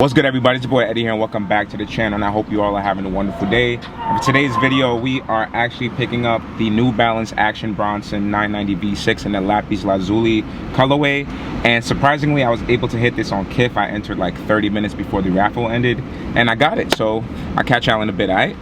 What's good, everybody? It's your boy Eddie here, and welcome back to the channel, and I hope you all are having a wonderful day. For today's video, we are actually picking up the New Balance Action Bronson 990 V6 in the Lapis Lazuli colorway, and surprisingly I was able to hit this on KIF. I entered like 30 minutes before the raffle ended and I got it, so I'll catch y'all in a bit. All right?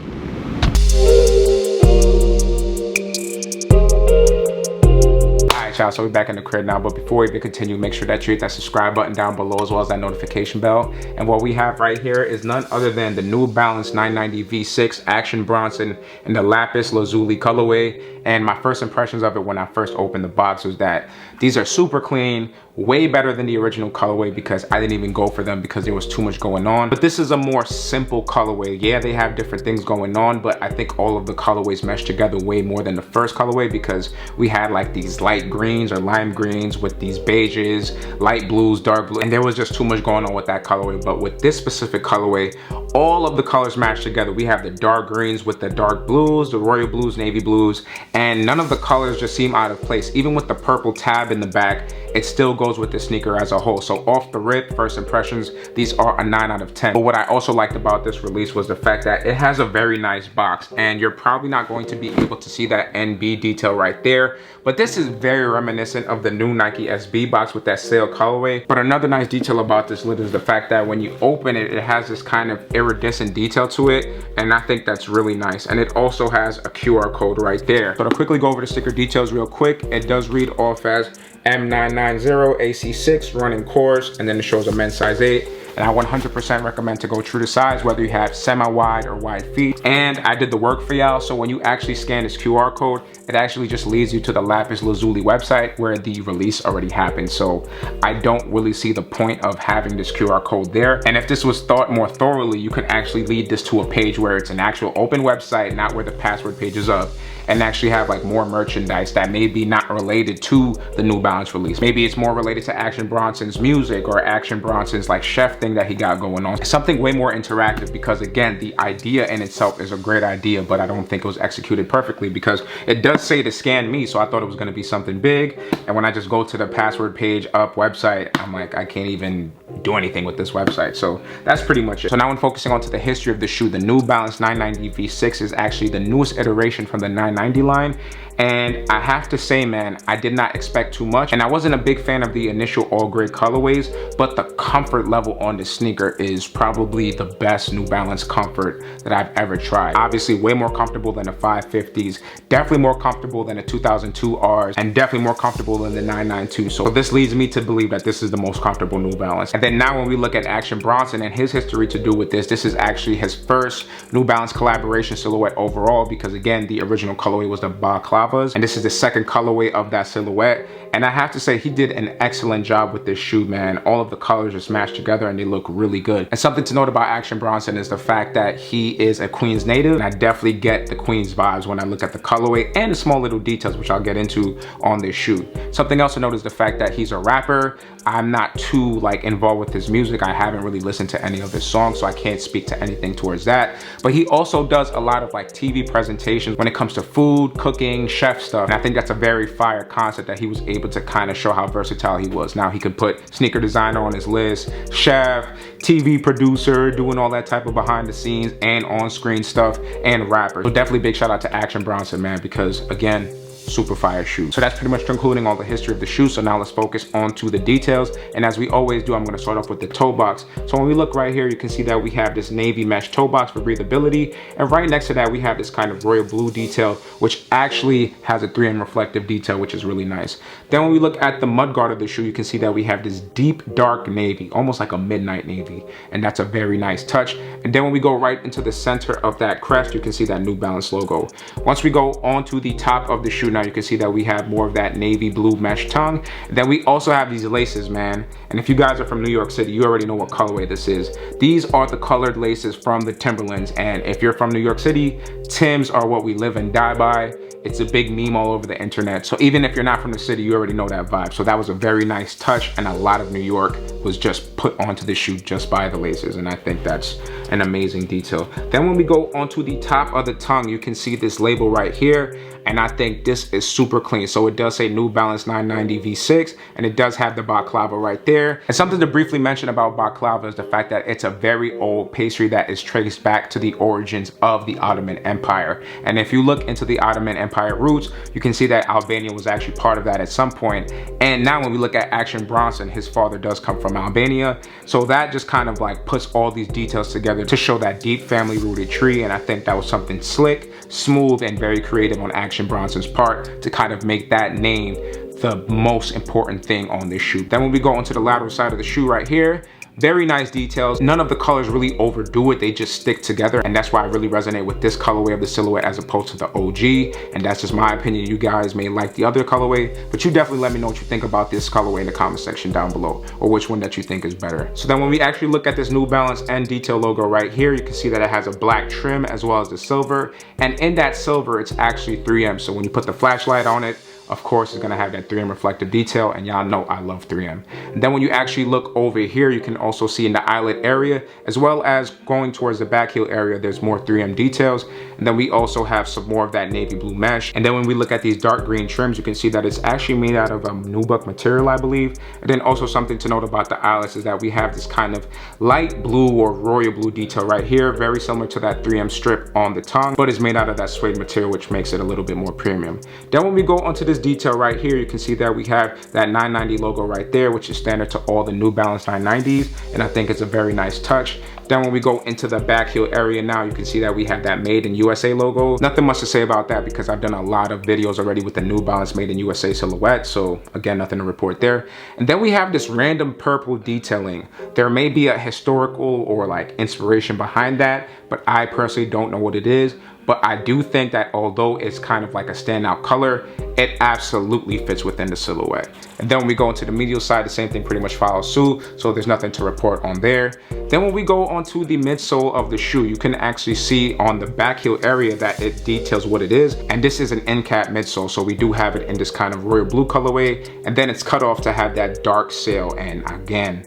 Y'all, so we're back in the crib now, but before we even continue, make sure that you hit that subscribe button down below as well as that notification bell. And what we have right here is none other than the New Balance 990 V6 Action Bronson in the Lapis Lazuli colorway. And my first impressions of it when I first opened the box was that these are super clean, way better than the original colorway, because I didn't even go for them because there was too much going on. But this is a more simple colorway. Yeah, they have different things going on, but I think all of the colorways mesh together way more than the first colorway, because we had like these light greens or lime greens with these beiges, light blues, dark blue, and there was just too much going on with that colorway. But with this specific colorway, all of the colors match together. We have the dark greens with the dark blues, the royal blues, navy blues, and none of the colors just seem out of place. Even with the purple tab in the back, it still goes with the sneaker as a whole. So off the rip, first impressions, these are a 9 out of 10. But what I also liked about this release was the fact that it has a very nice box, and you're probably not going to be able to see that NB detail right there, but this is very reminiscent of the new Nike SB box with that sail colorway. But another nice detail about this lid is the fact that when you open it, it has this kind of iridescent detail to it, and I think that's really nice. And it also has a QR code right there. So to quickly go over the sticker details real quick, it does read off as M990 AC6 running course, and then it shows a men's size 8. And I 100% recommend to go true to size, whether you have semi-wide or wide feet. And I did the work for y'all, so when you actually scan this QR code, it actually just leads you to the Lapis Lazuli website where the release already happened. So I don't really see the point of having this QR code there. And if this was thought more thoroughly, you can actually lead this to a page where it's an actual open website, not where the password page is up, and actually have like more merchandise that may be not related to the New Balance release. Maybe it's more related to Action Bronson's music or Action Bronson's like chef thing that he got going on. Something way more interactive, because again, the idea in itself is a great idea, but I don't think it was executed perfectly, because it does say to scan me, so I thought it was gonna be something big. And when I just go to the password page up website, I'm like, I can't even do anything with this website. So that's pretty much it. So now when focusing on to the history of the shoe, the New Balance 990 V6 is actually the newest iteration from the 990 line. And I have to say, man, I did not expect too much, and I wasn't a big fan of the initial all gray colorways, but the comfort level on the sneaker is probably the best New Balance comfort that I've ever tried. Obviously way more comfortable than the 550s, definitely more comfortable than the 2002 Rs, and definitely more comfortable than the 992. So this leads me to believe that this is the most comfortable New Balance. And then now when we look at Action Bronson and his history to do with this is actually his first New Balance collaboration silhouette overall, because again, the original colorway was the balaclava, and this is the second colorway of that silhouette. And I have to say, he did an excellent job with this shoe, man. All of the colors just match together and they look really good. And something to note about Action Bronson is the fact that he is a Queens native, and I definitely get the Queens vibes when I look at the colorway and the small little details, which I'll get into on this shoe. Something else to note is the fact that he's a rapper. I'm not too like involved with his music. I haven't really listened to any of his songs, so I can't speak to anything towards that. But he also does a lot of like TV presentations when it comes to food, cooking, chef stuff. And I think that's a very fire concept that he was able to kind of show how versatile he was. Now he could put sneaker designer on his list, chef, TV producer, doing all that type of behind the scenes and on-screen stuff, and rapper. So definitely big shout out to Action Bronson, man, because again, super fire shoe. So that's pretty much concluding all the history of the shoe. So now let's focus on to the details. And as we always do, I'm going to start off with the toe box. So when we look right here, you can see that we have this navy mesh toe box for breathability. And right next to that, we have this kind of royal blue detail, which actually has a 3M reflective detail, which is really nice. Then when we look at the mudguard of the shoe, you can see that we have this deep dark navy, almost like a midnight navy. And that's a very nice touch. And then when we go right into the center of that crest, you can see that New Balance logo. Once we go on to the top of the shoe, now you can see that we have more of that navy blue mesh tongue. Then we also have these laces, man. And if you guys are from New York City, you already know what colorway this is. These are the colored laces from the Timberlands. And if you're from New York City, Tims are what we live and die by. It's a big meme all over the internet. So even if you're not from the city, you already know that vibe. So that was a very nice touch, and a lot of New York was just put onto the shoe just by the laces, and I think that's an amazing detail. Then when we go onto the top of the tongue, you can see this label right here, and I think this is super clean. So it does say New Balance 990 V6, and it does have the baklava right there. And something to briefly mention about baklava is the fact that it's a very old pastry that is traced back to the origins of the Ottoman Empire. And if you look into the Ottoman Empire roots, you can see that Albania was actually part of that at some point. And now when we look at Action Bronson, his father does come from Albania. So that just kind of like puts all these details together to show that deep family rooted tree. And I think that was something slick, smooth, and very creative on Action Bronson's part to kind of make that name the most important thing on this shoe. Then when we go onto the lateral side of the shoe right here, very nice details. None of the colors really overdo it. They just stick together. And that's why I really resonate with this colorway of the silhouette as opposed to the OG. And that's just my opinion. You guys may like the other colorway, but you definitely let me know what you think about this colorway in the comment section down below, or which one that you think is better. So then when we actually look at this New Balance end detail logo right here, you can see that it has a black trim as well as the silver. And in that silver, it's actually 3M. So when you put the flashlight on it, of course, it's gonna have that 3M reflective detail, and y'all know I love 3M. And then when you actually look over here, you can also see in the eyelet area, as well as going towards the back heel area, there's more 3M details. And then we also have some more of that navy blue mesh. And then when we look at these dark green trims, you can see that it's actually made out of a nubuck material, I believe. And then also something to note about the eyelets is that we have this kind of light blue or royal blue detail right here, very similar to that 3M strip on the tongue, but it's made out of that suede material, which makes it a little bit more premium. Then when we go onto this detail right here, you can see that we have that 990 logo right there, which is standard to all the New Balance 990s, and I think it's a very nice touch. Then when we go into the back heel area now, you can see that we have that Made in USA logo. Nothing much to say about that because I've done a lot of videos already with the New Balance Made in USA silhouette, so again, nothing to report there. And then we have this random purple detailing. There may be a historical or like inspiration behind that, but I personally don't know what it is. But I do think that although it's kind of like a standout color, it absolutely fits within the silhouette. And then when we go into the medial side, the same thing pretty much follows suit, so there's nothing to report on there. Then when we go onto the midsole of the shoe, you can actually see on the back heel area that it details what it is. And this is an end cap midsole, so we do have it in this kind of royal blue colorway. And then it's cut off to have that dark sail, and again,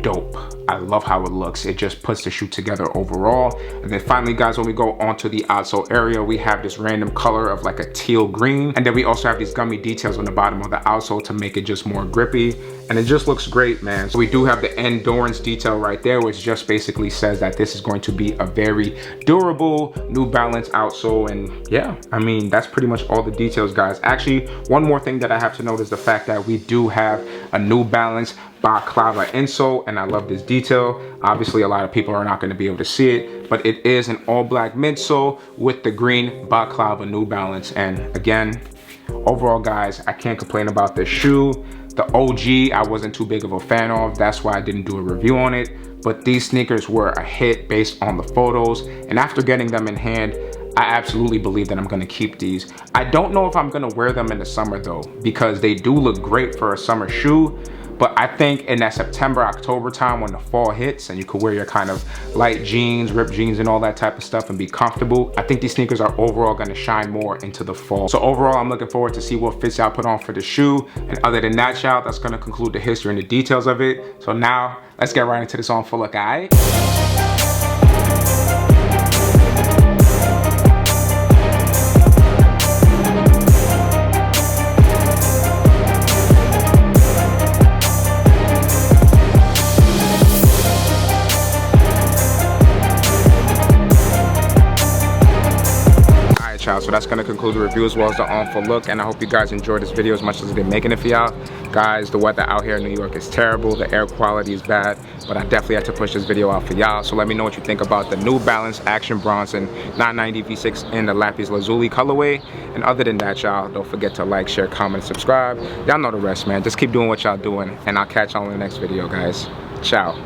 dope. I love how it looks. It just puts the shoe together overall. And then finally, guys, when we go onto the outsole area, we have this random color of like a teal green. And then we also have these gummy details on the bottom of the outsole to make it just more grippy. And it just looks great, man. So we do have the endurance detail right there, which just basically says that this is going to be a very durable New Balance outsole. And yeah, I mean, that's pretty much all the details, guys. Actually, one more thing that I have to note is the fact that we do have a New Balance baklava insole, and I love this detail. Obviously, a lot of people are not going to be able to see it, but it is an all black midsole with the green baklava New Balance. And again, overall, guys, I can't complain about this shoe. The OG, I wasn't too big of a fan of. That's why I didn't do a review on it. But these sneakers were a hit based on the photos. And after getting them in hand, I absolutely believe that I'm gonna keep these. I don't know if I'm gonna wear them in the summer though, because they do look great for a summer shoe. But I think in that September, October time when the fall hits and you could wear your kind of light jeans, ripped jeans and all that type of stuff and be comfortable, I think these sneakers are overall gonna shine more into the fall. So overall, I'm looking forward to see what fits y'all put on for the shoe. And other than that, y'all, that's gonna conclude the history and the details of it. So now let's get right into this on full look, all right? So that's going to conclude the review as well as the on full look, and I hope you guys enjoyed this video as much as I did making it for y'all. Guys, the weather out here in New York is terrible, the air quality is bad, but I definitely had to push this video out for y'all. So let me know what you think about the New Balance Action Bronson 990 V6 in the Lapis Lazuli colorway. And other than that, y'all, don't forget to like, share, comment, subscribe. Y'all know the rest, man. Just keep doing what y'all doing, and I'll catch y'all in the next video, guys. Ciao.